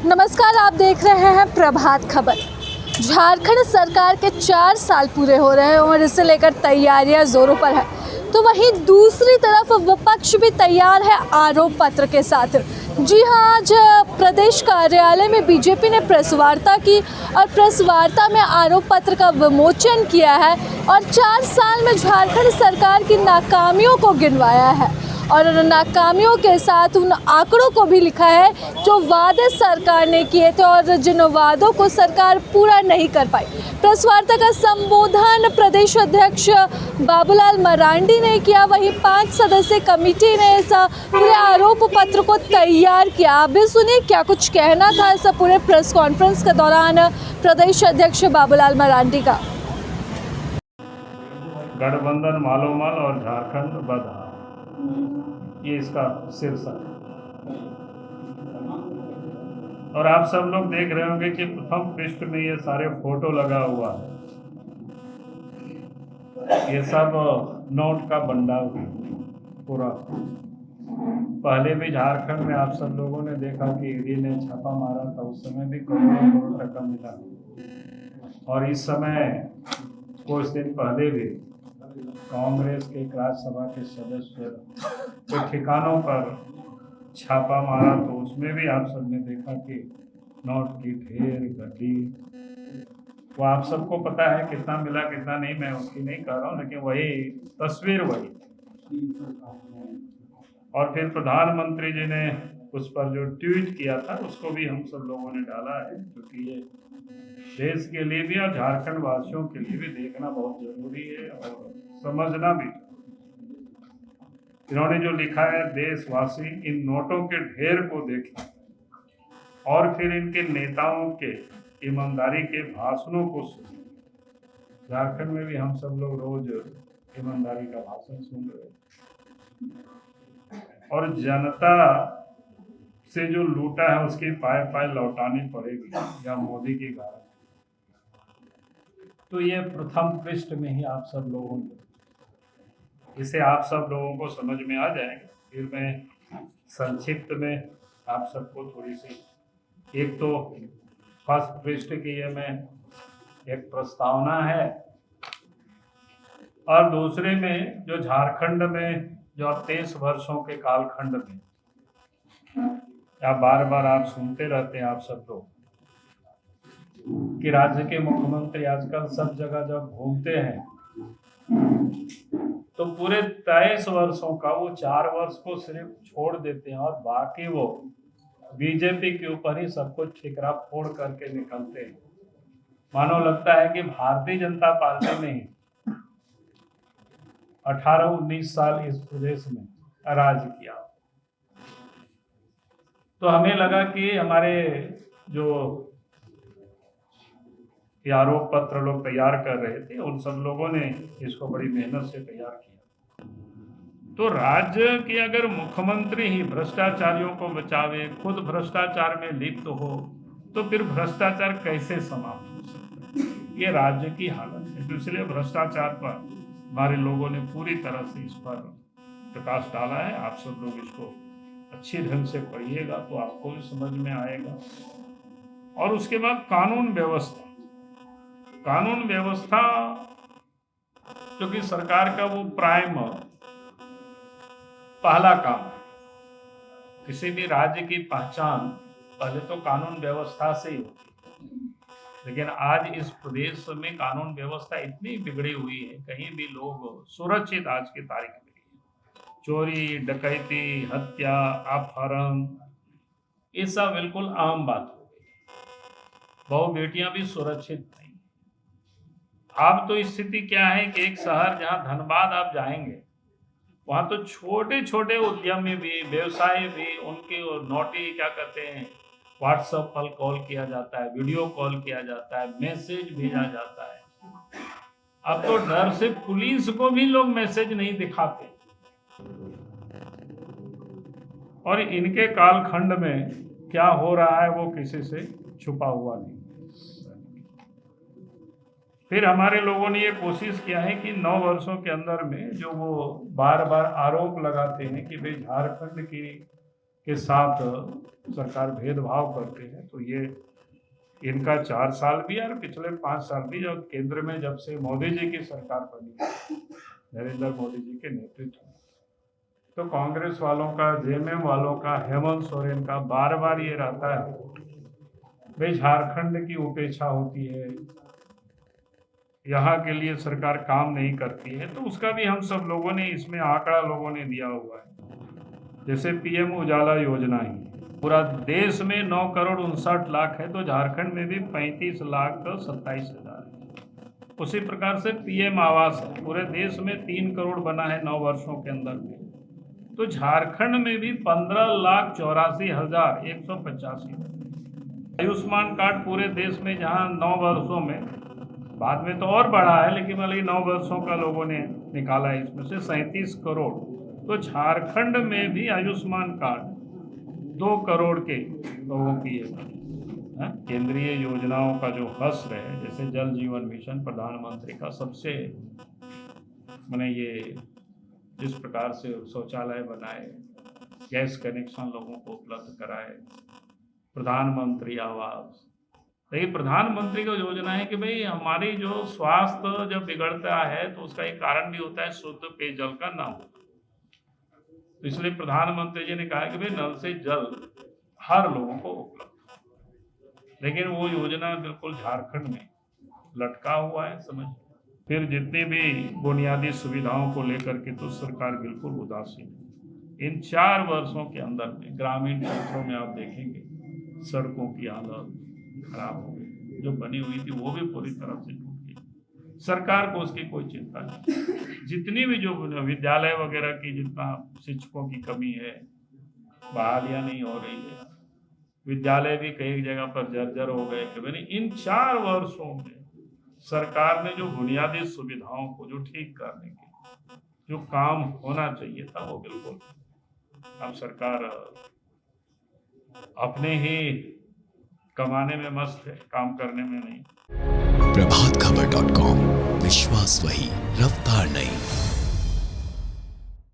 नमस्कार, आप देख रहे हैं प्रभात खबर। झारखंड सरकार के 4 साल पूरे हो रहे हैं और इसे लेकर तैयारियां जोरों पर है, तो वहीं दूसरी तरफ विपक्ष भी तैयार है आरोप पत्र के साथ। जी हां, आज प्रदेश कार्यालय में बीजेपी ने प्रेस वार्ता की और प्रेस वार्ता में आरोप पत्र का विमोचन किया है और 4 साल में झारखंड सरकार की नाकामियों को गिनवाया है और नाकामियों के साथ उन आंकड़ों को भी लिखा है जो वादे सरकार ने किए थे और जिन वादों को सरकार पूरा नहीं कर पाई। प्रेस वार्ता का संबोधन प्रदेश अध्यक्ष बाबूलाल मरांडी ने किया, वहीं 5 सदस्यीय कमेटी ने इस पूरे आरोप पत्र को तैयार किया। आप भी सुनिए क्या कुछ कहना था इस पूरे प्रेस कॉन्फ्रेंस के दौरान प्रदेश अध्यक्ष बाबूलाल मरांडी का। गठबंधन मालोमाल और झारखंड बदहाल, ये इसका शीर्षक है। और आप सब लोग देख रहे होंगे कि प्रथम पृष्ठ में ये सारे फोटो लगा हुआ है। ये सब नोट का भंडार पूरा। पहले भी झारखंड में आप सब लोगों ने देखा कि ईडी ने छापा मारा था, उस समय भी करोड़ों करोड़ रकम मिला। और इस समय कुछ दिन पहले भी कांग्रेस के राज्यसभा के सदस्य के ठिकानों पर छापा मारा, तो उसमें भी आप सबने देखा कि नोट की ढेर गड्डी। वो आप सबको पता है कितना मिला कितना नहीं, मैं उसकी नहीं कह रहा हूँ, लेकिन वही तस्वीर वही। और फिर प्रधानमंत्री जी ने उस पर जो ट्वीट किया था उसको भी हम सब लोगों ने डाला है, क्योंकि ये देश के लिए भी और झारखंड वासियों के लिए भी देखना बहुत जरूरी है और समझना भी। इन्होंने जो लिखा है, देशवासी इन नोटों के ढेर को देखें और फिर इनके नेताओं के ईमानदारी के भाषणों को सुनें। झारखंड में भी हम सब लोग रोज ईमानदारी का भाषण सुन रहे हैं और जनता से जो लूटा है उसकी पाए पाए लौटानी पड़ेगी या मोदी की गारंटी। तो ये प्रथम पृष्ठ में ही आप सब लोगों ने, इसे आप सब लोगों को समझ में आ जाएगा। फिर मैं संक्षिप्त में आप सबको थोड़ी सी, एक तो फर्स्ट पृष्ठ की ये में एक प्रस्तावना है और दूसरे में जो झारखंड में जो 23 वर्षों के कालखंड में या बार बार आप सुनते रहते हैं आप सब लोग कि राज्य के मुख्यमंत्री आजकल सब जगह जब घूमते हैं तो पूरे 23 वर्षों का वो 4 वर्ष को सिर्फ छोड़ देते हैं और बाकी वो बीजेपी के ऊपर ही सब कुछ ठिकरा फोड़ करके निकलते हैं। मानो लगता है कि भारतीय जनता पार्टी ने 18-19 साल इस प्रदेश में राज किया। तो हमें लगा कि हमारे जो आरोप पत्र लोग तैयार कर रहे थे उन सब लोगों ने इसको बड़ी मेहनत से तैयार किया। तो राज्य के अगर मुख्यमंत्री ही भ्रष्टाचारियों को बचावे, खुद भ्रष्टाचार में लिप्त हो, तो फिर भ्रष्टाचार कैसे समाप्त हो सकता है? ये राज्य की हालत है। तो इसलिए भ्रष्टाचार पर हमारे लोगों ने पूरी तरह से इस पर प्रकाश डाला है। आप सब लोग इसको अच्छी ढंग से पढ़िएगा तो आपको भी समझ में आएगा। और उसके बाद कानून व्यवस्था जो कि सरकार का वो प्राइम पहला काम है। किसी भी राज्य की पहचान पहले तो कानून व्यवस्था से ही होती है, लेकिन आज इस प्रदेश में कानून व्यवस्था इतनी बिगड़ी हुई है, कहीं भी लोग सुरक्षित आज की तारीख में, चोरी डकैती हत्या अपहरण ये सब बिल्कुल आम बात हो गई। बहु बेटियां भी सुरक्षित नहीं। अब तो स्थिति क्या है कि एक शहर जहां धनबाद आप जाएंगे वहां तो छोटे छोटे उद्यमी भी, व्यवसायी भी, उनके नोटी क्या कहते हैं, व्हाट्सएप पर कॉल किया जाता है, वीडियो कॉल किया जाता है, मैसेज भेजा जाता है। अब तो डर से पुलिस को भी लोग मैसेज नहीं दिखाते। और इनके कालखंड में क्या हो रहा है वो किसी से छुपा हुआ नहीं। फिर हमारे लोगों ने ये कोशिश किया है कि 9 वर्षों के अंदर में जो वो बार बार आरोप लगाते हैं कि भाई झारखंड के साथ सरकार भेदभाव करते हैं, तो ये इनका 4 साल भी और पिछले 5 साल भी, जब केंद्र में जब से मोदी जी की सरकार बनी, नरेंद्र मोदी जी के नेतृत्व में, तो कांग्रेस वालों का, जेएमएम वालों का, हेमंत सोरेन का बार बार ये रहता है भाई झारखंड की उपेक्षा होती है, यहाँ के लिए सरकार काम नहीं करती है। तो उसका भी हम सब लोगों ने इसमें आंकड़ा लोगों ने दिया हुआ है। जैसे पीएम उजाला योजना ही पूरा देश में 9,59,00,000 है, तो झारखंड में भी 35,27,000 है। उसी प्रकार से पीएम आवास है, पूरे देश में 3 करोड़ बना है 9 वर्षों के अंदर में, तो झारखंड में भी 15,84,185। आयुष्मान कार्ड पूरे देश में जहां 9 वर्षों में, बाद में तो और बढ़ा है, लेकिन मतलब 9 वर्षों का लोगों ने निकाला है, इसमें से 37 करोड़। तो झारखंड में भी आयुष्मान कार्ड 2 करोड़ के लोगों की है। केंद्रीय योजनाओं का जो हश्र है, जैसे जल जीवन मिशन प्रधानमंत्री का, सबसे मैंने ये जिस प्रकार से शौचालय बनाए, गैस कनेक्शन लोगों को उपलब्ध कराए, प्रधानमंत्री आवास। लेकिन प्रधानमंत्री की योजना है कि भाई हमारी जो स्वास्थ्य जब बिगड़ता है तो उसका एक कारण भी होता है शुद्ध पेयजल का ना हो। तो इसलिए प्रधानमंत्री जी ने कहा कि भाई नल से जल हर लोगों को उपलब्ध। लेकिन वो योजना बिल्कुल झारखंड में लटका हुआ है, समझ। फिर जितनी भी बुनियादी सुविधाओं को लेकर के तो सरकार बिल्कुल उदासीन है। इन 4 वर्षों के अंदर में ग्रामीण क्षेत्रों में आप देखेंगे सड़कों की हालत खराब हो गई, जो बनी हुई थी वो भी पूरी तरह से टूट गई। सरकार को उसकी कोई चिंता नहीं। जितनी भी जो विद्यालय वगैरह की, जितना शिक्षकों की कमी है, बहालियां नहीं हो रही है, विद्यालय भी कई जगह पर जर्जर हो गए। कि मैंने इन 4 वर्षों में सरकार ने जो बुनियादी सुविधाओं को जो ठीक करने के जो काम होना चाहिए था, वो बिल्कुल अब सरकार अपने ही कमाने में मस्त है, काम करने में नहीं। प्रभातखबर.com, विश्वास वही, रफ्तार नहीं।